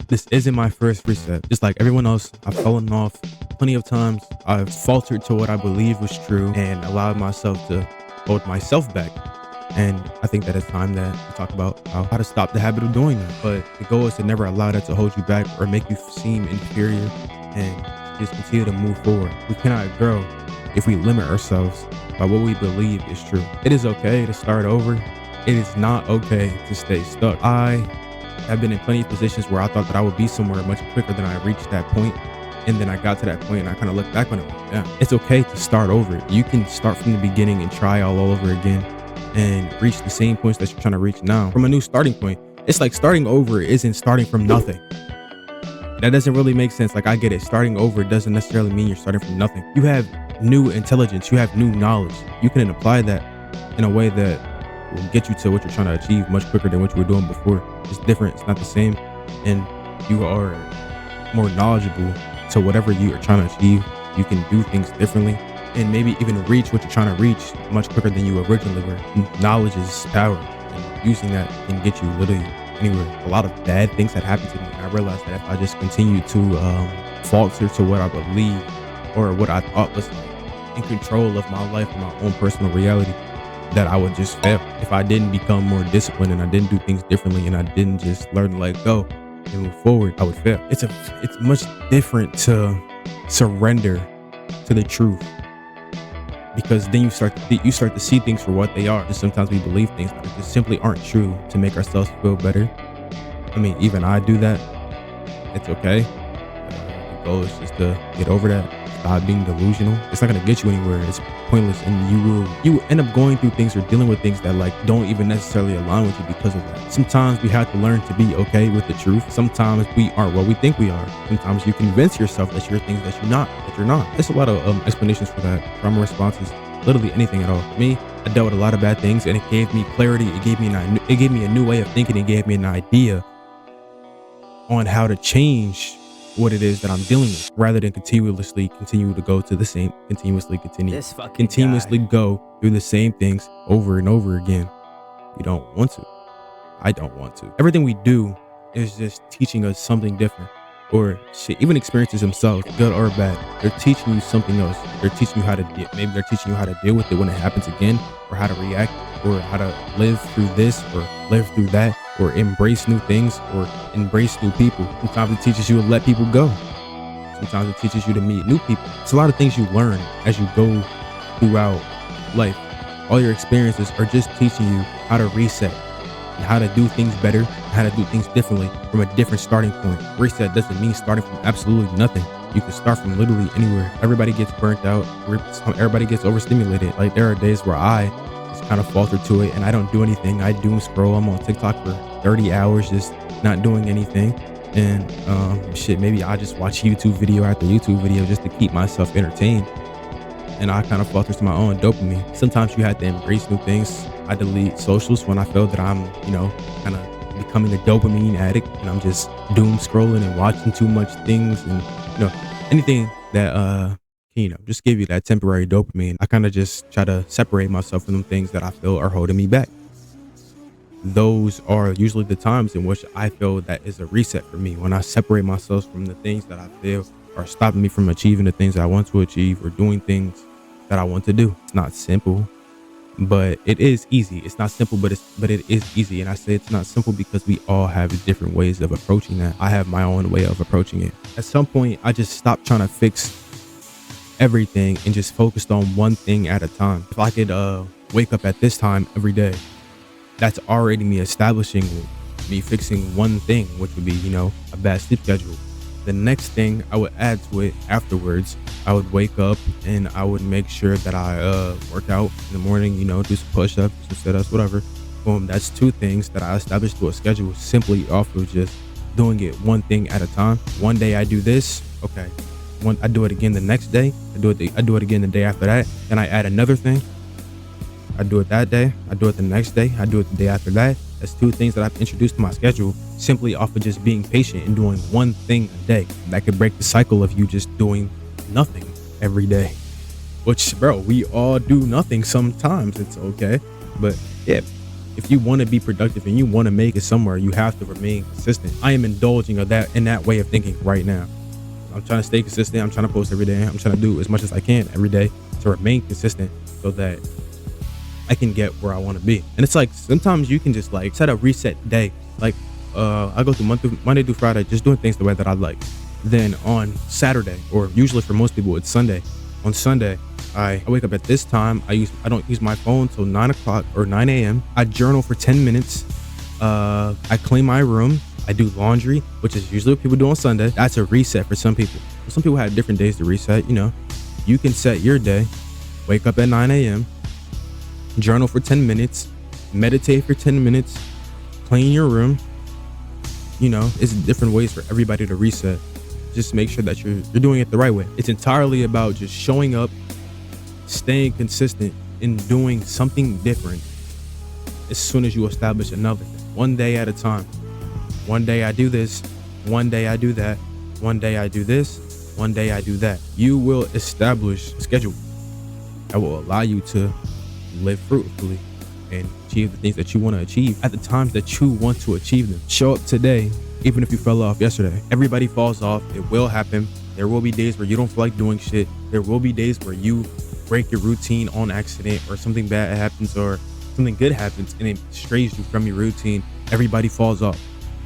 This isn't my first reset. Just like everyone else, I've fallen off plenty of times. I've faltered to what I believe was true and allowed myself to hold myself back. And I think that it's time that we talk about how to stop the habit of doing that. But the goal is to never allow that to hold you back or make you seem inferior and just continue to move forward. We cannot grow if we limit ourselves by what we believe is true. It is okay to start over. It is not okay to stay stuck. I've been in plenty of positions where I thought that I would be somewhere much quicker than I reached that point. And then I got to that point and I kind of looked back on it like, yeah, it's okay to start over. You can start from the beginning and try all over again and reach the same points that you're trying to reach now from a new starting point. It's like starting over isn't starting from nothing. That doesn't really make sense. Like, I get it. Starting over doesn't necessarily mean you're starting from nothing. You have new intelligence. You have new knowledge. You can apply that in a way that will get you to what you're trying to achieve much quicker than what you were doing before. It's different. It's not the same. And you are more knowledgeable to whatever you are trying to achieve. You can do things differently and maybe even reach what you're trying to reach much quicker than you originally were. Knowledge is power, and using that can get you literally anywhere. A lot of bad things had happened to me, and I realized that if I just continue to falter to what I believe or what I thought was in control of my life and my own personal reality, that I would just fail. If I didn't become more disciplined and I didn't do things differently and I didn't just learn to let go and move forward, I would fail. It's much different to surrender to the truth, because then you start to see things for what they are. And sometimes we believe things that just simply aren't true to make ourselves feel better. I mean, even I do that. It's okay. The goal is just to get over that. Stop being delusional. It's not going to get you anywhere. It's pointless, and you end up going through things or dealing with things that like don't even necessarily align with you because of that. Sometimes we have to learn to be okay with the truth. Sometimes we aren't what we think we are. Sometimes you convince yourself that you're things that you're not. There's a lot of explanations for that. Trauma responses, literally anything at all. For me, I dealt with a lot of bad things, and it gave me clarity. It gave me a new way of thinking. It gave me an idea on how to change what it is that I'm dealing with, rather than continuously continue to go to the same, continuously go through the same things over and over again. You don't want to. I don't want to. Everything we do is just teaching us something different, or shit, even experiences themselves, good or bad. They're teaching you something else. They're teaching you how to maybe they're teaching you how to deal with it when it happens again, or how to react, or how to live through this or live through that, or embrace new things or embrace new people. Sometimes it teaches you to let people go. Sometimes it teaches you to meet new people. It's a lot of things you learn as you go throughout life. All your experiences are just teaching you how to reset and how to do things better, how to do things differently from a different starting point. Reset doesn't mean starting from absolutely nothing. You can start from literally anywhere. Everybody gets burnt out. Everybody gets overstimulated. Like, there are days where I just kind of falter to it and I don't do anything. I doom scroll. I'm on TikTok for 30 hours just not doing anything. And maybe I just watch YouTube video after YouTube video just to keep myself entertained. And I kind of falter to my own dopamine. Sometimes you have to embrace new things. I delete socials when I feel that I'm, kind of becoming a dopamine addict, and I'm just doom scrolling and watching too much things, and anything that just give you that temporary dopamine. I kind of just try to separate myself from them things that I feel are holding me back. Those are usually the times in which I feel that is a reset for me, when I separate myself from the things that I feel are stopping me from achieving the things that I want to achieve or doing things that I want to do. It's not simple, but it is easy. It's not simple, but it is easy. And I say it's not simple because we all have different ways of approaching that. I have my own way of approaching it. At some point, I just stopped trying to fix everything and just focused on one thing at a time. If I could wake up at this time every day, that's already me establishing me fixing one thing, which would be, a bad sleep schedule. The next thing I would add to it afterwards, I would wake up and I would make sure that I work out in the morning, do some push-ups, some sit-ups, whatever. Boom, that's two things that I established to a schedule simply off of just doing it one thing at a time. One day I do this, okay. I do it again the next day. I do it again the day after that. Then I add another thing. I do it that day. I do it the next day. I do it the day after that. That's two things that I've introduced to my schedule simply off of just being patient and doing one thing a day. That could break the cycle of you just doing nothing every day. Which, bro, we all do nothing sometimes. It's okay. But yeah, If you want to be productive and you want to make it somewhere, you have to remain consistent. I am indulging of that in that way of thinking right now. I'm trying to stay consistent. I'm trying to post every day. I'm trying to do as much as I can every day to remain consistent so that I can get where I want to be. And it's like sometimes you can just like set a reset day. Like I go through Monday through Friday, just doing things the way that I like. Then on Saturday, or usually for most people it's Sunday. On Sunday, I wake up at this time. I don't use my phone till 9 o'clock or 9 a.m. I journal for 10 minutes. I clean my room. I do laundry, which is usually what people do on Sunday. That's a reset for some people. Some people have different days to reset. You know, you can set your day, wake up at 9 a.m., journal for 10 minutes, meditate for 10 minutes, clean your room. You know, it's different ways for everybody to reset. Just make sure that you're doing it the right way. It's entirely about just showing up, staying consistent, and doing something different as soon as you establish another thing. One day at a time. One day I do this, one day I do that, one day I do this, one day I do that. You will establish a schedule that will allow you to live fruitfully and achieve the things that you want to achieve at the times that you want to achieve them. Show up today, even if you fell off yesterday. Everybody falls off. It will happen. There will be days where you don't feel like doing shit. There will be days where you break your routine on accident, or something bad happens, or something good happens and it strays you from your routine. Everybody falls off.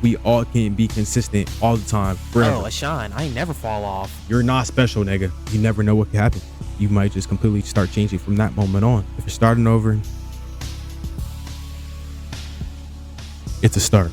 We all can be consistent all the time, forever. Oh, Ashawn, I never fall off. You're not special, nigga. You never know what can happen. You might just completely start changing from that moment on. If you're starting over, it's a start.